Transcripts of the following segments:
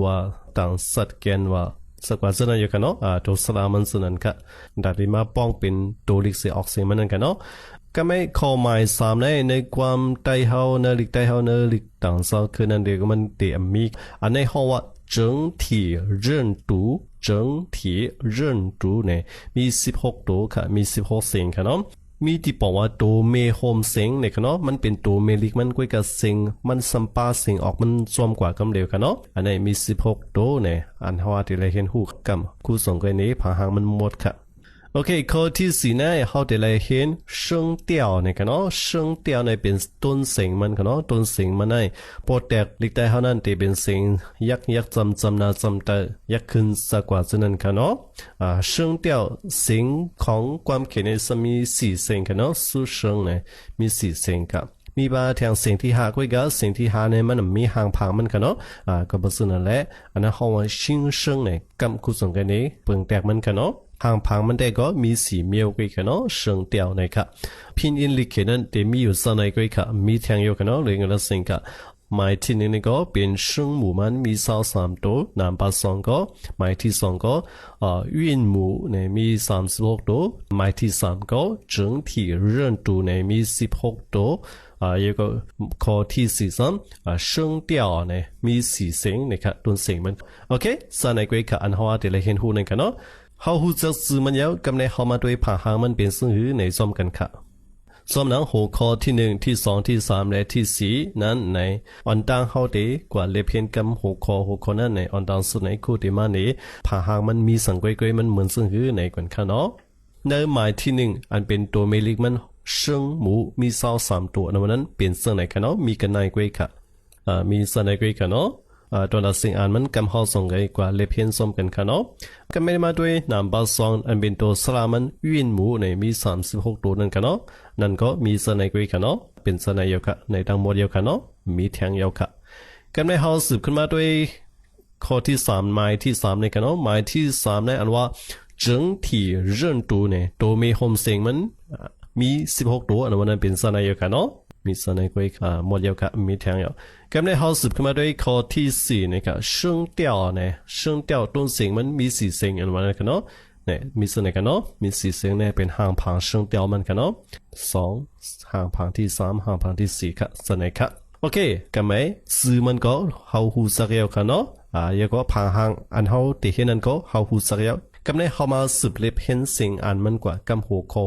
ว่าต่างสัตว์แกนว่าสักว่าจะนั่นอยู่กันเนาะตัวสลามันจะนั่นค่ะดัดที่มาป้องเป็นตัวลิกเสียออกเสียงมันนั่นกันเนาะก็ไม่เข้าหมายสามในความใจเฮาในลิกใจเฮาในลิกต่างเศร้าคือนั่นเดียวมันเตะมีอันในห้องว่า整体认读整体认读เนี่ยมี16ตัวค่ะมี16เสียงค่ะเนาะมีที่บอกว่าตัวเมโฮมเสียงเนี่ยค่ะเนาะมันเป็นตัวเมลิกมันก็กับเสียงมันสัมปาเสียงออกมันส่วนกว่ากำเดียวค่ะเนาะอันนี้มี16ตัวเนี่ยอันว่าที่เราเห็นหูกำคู่ส่งกันนี้ผางหางมันหมดค่ะโอเคข้อที่สี่เนี่ยเขาได้เลยเห็น声调เนี่ยกันเนาะ声调เนี่ยเป็นต้นเสียงมันกันเนาะต้นเสียงมันเนี่ยพอแตกลิกได้เขานั้นจะเป็นเสียงยักจำนาจำเตยักขึ้นสักกว่าจะนั้นกันเนาะ声调เสียงของความเขียนในสมีสี่เสียงกันเนาะสุเสียงเนี่ยมีสี่เสียงครับมีบางทางเสียงที่หาก็อีกเสียงที่หาเนี่ยมันมีหางพังมันกันเนาะก็เป็นส่วนนั่นแหละอันนั้นเขาว่าชิงเสียงเนี่ยกำคู่ส่งกันนี้เปิงแตกมันกันเนาะหางพังมันได้ก็มีสีเมียวกันเนาะเสียงเดียวนะครับพินอินลิขิตนั้นจะมีอยู่ส่วนไหนก็อีกมีทางอยู่กันเนาะเรื่องละเสียงกับหมายที่หนึ่งก็เป็น声母มันมี23ตัวนามภาษาก็หมายที่สองก็韵母เนี่ยมี36ตัวหมายที่สามก็整体认读เนี่ยมี16ตัว一个ข้อที่สี่สาม声调เนี่ยมีสี่เสียงนะครับตัวเสียงมันโอเคส่วนไหนก็อีกอันหัวเดี๋ยวเราเห็นหูนั่นกันเนาะเขาหูจักสื่อมันยาวกำในเขามาด้วยผ่าหางมันเป็นซึ่งหือในซ้อมกันค่ะซ้อมหนังหัวข้อที่หนึ่งที่สองที่สามและที่สี่นั้นในอันดังเขาดีกว่าเล็บเพียนกำหัวข้อนั้นในอันดังสุดในคู่ที่มานี้ผ่าหางมันมีสังเกตมันเหมือนซึ่งหือในกันค่ะเนาะในหมายที่หนึ่งอันเป็นตัวเมลิกมันเชิงหมูมี23ตัวนั้นเป็นซึ่งไหนค่ะเนาะมีกันในกวยค่ะมีซึ่งในกวยค่ะเนาะตัวละสิ่งอ่านมันกำเข้าส่งไงกว่าเล็บเพียนส้มกันค่ะเนาะก็ไม่ได้มาด้วยนามบาซองอันเป็นตัวสลามันวิ่นหมูในมี36ตัวนั่นค่ะเนาะนั่นก็มีส่วนในกุยค่ะเนาะเป็นส่วนในเยอะค่ะในทั้งหมดเยอะค่ะเนาะมีแทงเยอะค่ะก็ไม่เขาสืบขึ้นมาด้วยข้อที่สามหมายที่สามในค่ะเนาะหมายที่สามในอันว่า整体认读เนี่ยตัวมีโฮมเสียงมันมี16ตัวอันนั้นเป็นส่วนในเยอะค่ะเนาะมีส่วนในกุยหมดเยอะค่ะมีแทงเยอะ咁你好สืบขึ้นมาด้วยข้อที่สี่นะครับ声调เนี่ย声调ต้นเสียงมันมีสี่เสียงอันนั้นกันเนาะเนี่ยมีส่วนไหนกันเนาะมีสี่เสียงเนี่ยเป็นหางพัง声调มันกันเนาะสองหางพังที่สามหางพังที่สี่ครับส่วนไหนครับโอเคกันไหมสื่อมันก็เขาหูสักเดียวกันเนาะแล้วก็พังหางอันเขาที่เห็นนั้นก็เขาหูสักเดียวกำในเขามาสืบเล็บเห็นสิ่งอันมันกว่ากำหัวข้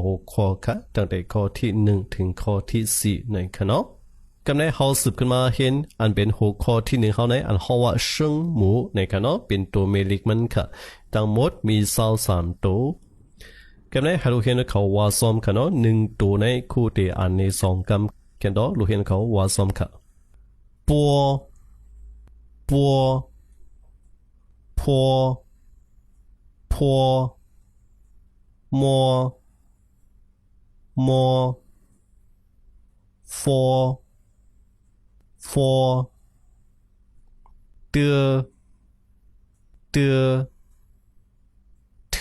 อค่ะตั้งแต่ข้อที่หนึ่งถึงข้อที่สี่ในค่ะเนาะกำในเขาสืบขึ้นมาเห็นอันเป็นหัวข้อที่หนึ่งเขาในอันเขาว่าเชิงหมูในค่ะเนาะเป็นตัวเมลิกมันค่ะทั้งหมดมี23ตัวกำในให้เราเห็นเขาว่าซ้อมค่ะเนาะหนึ่งตัวในคู่ที่อันในสองกำกันดอเราเห็นเขาว่าซ้อมค่ะปัวปัวพัวพัวมัวมัวฟอfor 的特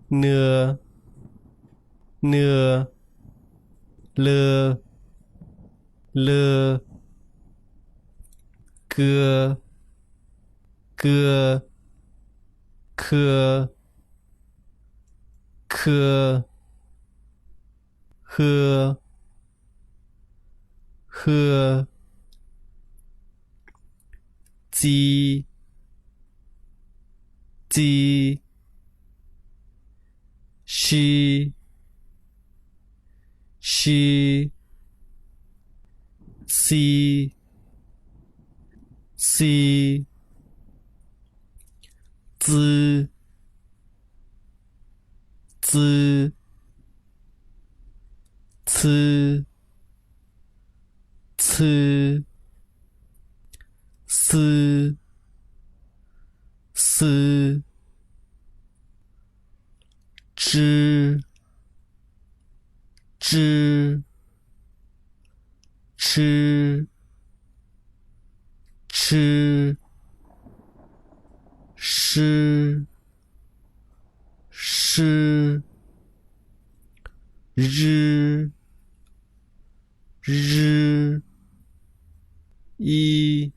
呢了个科呵鸡西滋吃丝知吃诗日一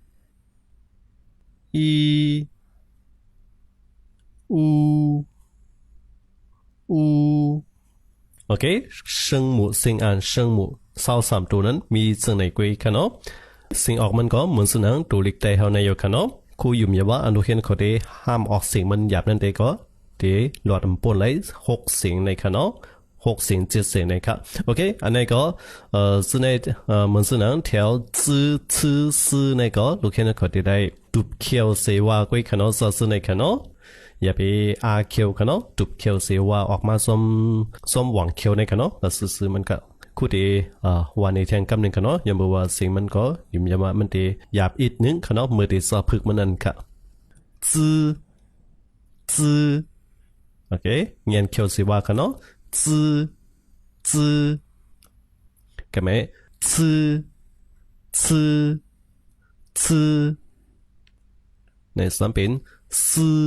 一五五โอเค声母สิ่งอ่าน声母23ตัวนั้นมีสิ่งไหนกุยคะเนาะสิ่งออกมันก็เหมือนสิ่งนั้นตัวเล็กแต่เฮาในอยู่คะเนาะครูยุ่มอย่าว่าอันดูเห็นเขาได้ห้ามออกเสียงมันหยาบนั่นเองก็เดี๋ยวหลอดมันปนเลย6เสียงในคะเนาะ6เสียง7เสียงในครับโอเคอันนี้ก็สิ่งในเหมือนสิ่งนั้นแถวจื้อซื่อซื่อในก็ดูเห็นเขาได้ตุบเขียวเสวากุยคะเนาะสิ่งในคะเนาะอย่าไปอาเขียวกันเนาะตุบเขียวเสียว่าออกมาส้มหวังเขียวในกันเนาะแล้วซื้อมันก็คู่ดีวันในแทงกำหนึ่งกันเนาะอย่าบอกว่าสิ่งมันก็ยิ่มยามามันดีหยาบอีกนึงกันเนาะมือดีสอบพึกมันนั่นค่ะจื้อโอเคเงียนเขียวเสียว่ากันเนาะจื้อกันไหมจื้อในสามเป็นซื้อ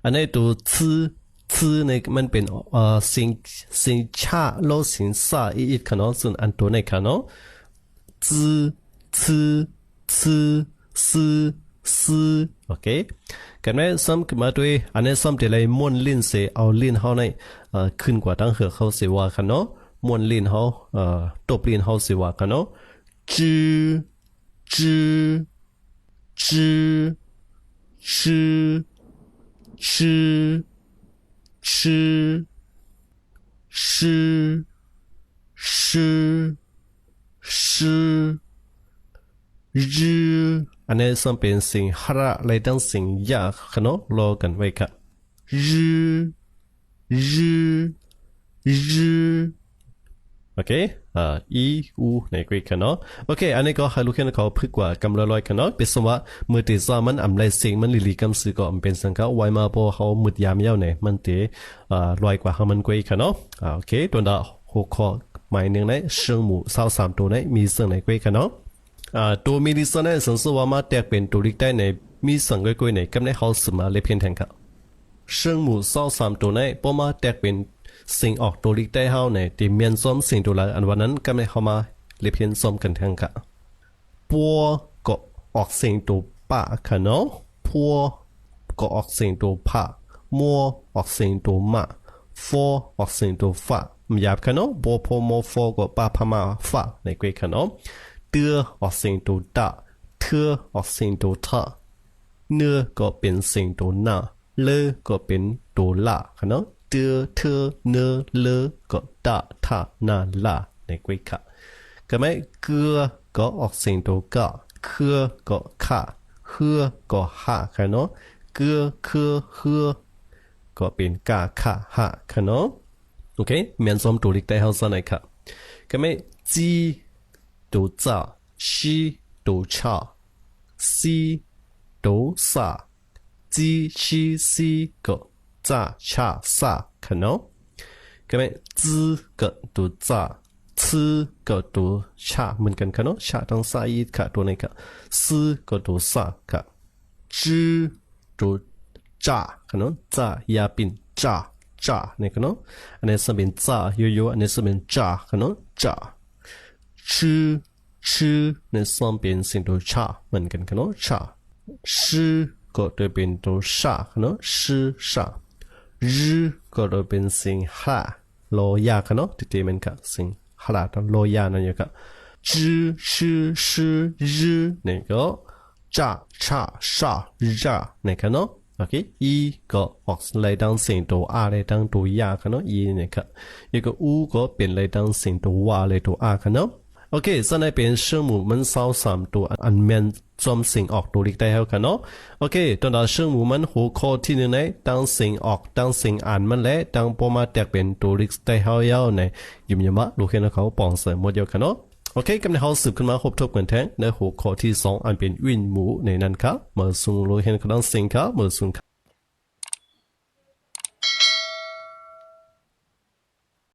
อันนี้ตัวซื้อในมันเป็นสิ่งชาโลสิ่งซาอีกขนาดส่วนอันตัวในขนาดซื้อโอเคกันไหมซ้ำขึ้นมาด้วยอันนี้ซ้ำเดี๋ยวเลยม้วนลิ้นเสียเอาลิ้นเขาในขึ้นกว่าตั้งเหอเขาเสียว่าขนาดม้วนลิ้นเขาตบลิ้นเขาเสียว่าขนาดอันนี้ส่วนเป็นสิ่งฮาระเลยตั้งสิ่งยากขนาดรอกันไว้ค่ะโอเคอีอูในกรีกเนาะโอเคอันนี้ก็ให้ลูกเห็นเขาพึกว่ากำลังลอยกันเนาะเป็นสว่าเมื่อตีซ้ามันอำไรสิ่งมันลิกำสื่อก็เป็นสังกัดไว้มาพอเขาหมุดยามยาวเนี่ยมันตีลอยกว่าเขามันกรีกเนาะโอเคตัวนั้นหัวข้อหมายหนึ่งในเชิงหมู่23ตัวในมีสิ่งในกรีกเนาะตัวมีดิสเนี่ยสังสว่ามาแตกเป็นตัวลิกได้ในมีสิ่งกรีกในกำในเขาสมาเลเพียนแทงค่ะเชิงหมู่23ตัวในพอมาแตกเป็นสิ่งออกตัวลิกได้เฮาในที่เมียนซ้อมสิ่งตัวละอันวันนั้นก็ไม่เข้ามาเลียนซ้อมกันทั้งกะปัวก็ออกสิ่งตัวป่าค่ะเนาะพัวก็ออกสิ่งตัวผ่ามัวออกสิ่งตัวมาฟอออกสิ่งตัวฟ้าไม่หยาบค่ะเนาะบัวพอมัวฟอก็ป่าพม่าฟ้าในกรีกค่ะเนาะเตือออกสิ่งตัวตาเธอออกสิ่งตัวท่าเนื้อก็เป็นสิ่งตัวหน้าเลอก็เป็นตัวละค่ะเนาะเตือเธอเนอเลอก็ตาท่านาลาในกรีกค่ะก็ไม่เกลือก็ออกเสียงตัวกะเครือก็ค่ะเฮือก็หะค่ะเนาะเกลือคือเฮือก็เป็นกะค่ะหะค่ะเนาะโอเคเมียนซ้อมตัวเล็กได้เฮาซะหน่อยค่ะก็ไม่จีตัวจ่าชีตัวชาซีตัวซาจีชีซีก็จ่าชาซาค่ะเนาะก็ไม่จื้อก็ตัวจ่าซื้อก็ตัวชาเหมือนกันค่ะเนาะชาต้องใส่ค่ะตัวนี้ค่ะซื้อก็ตัวซาค่ะจื้อตัวจ่าค่ะเนาะจ่ายาเป็นจ่าเนี่ยค่ะเนาะอันนี้สมเป็นจ่าโยอันนี้สมเป็นจ่าค่ะเนาะจ่าชื่อในสมเป็นสิ่งตัวชาเหมือนกันค่ะเนาะชาชื่อก็ตัวเป็นตัวชาค่ะเนาะชื่อชาก็ตัวเป็นสิ่งหาโลยาค่ะเนาะที่มันค่ะสิ่งฮาราตโลยานั่นอยู่ครับชื่อนี่ก็จ่าชาชาจ่านี่ครับเนาะโอเคอีก็ออกเลยตั้งสิ่งตัวอาเลยตั้งตัวยาครับเนาะอีนี่ครับอีกอูก็เป็นเลยตั้งสิ่งตัววาเลยตัวอาครับเนาะโอเคส่วนในเป็นเชื่อมมัน23ตัวอันเมียนจอมสิ่งออกตัวลิกได้แล้วกันเนาะโอเคตอนนั้นเชื่อมมันหัวข้อที่หนึ่งในตั้งสิ่งออกตั้งสิ่งอ่านมันและตั้งพอมาแตกเป็นตัวลิกได้แล้วในยิ่มยมะลูกเห็นเขาปองเสริมหมดเดียวกันเนาะโอเคกำลังเขาสืบขึ้นมาครบทบกันแท้ในหัวข้อที่2อันเป็นวินหมูในนั้นครับเมื่อส่งลูกเห็นเขาตั้งสิ่งครับเมื่อส่ง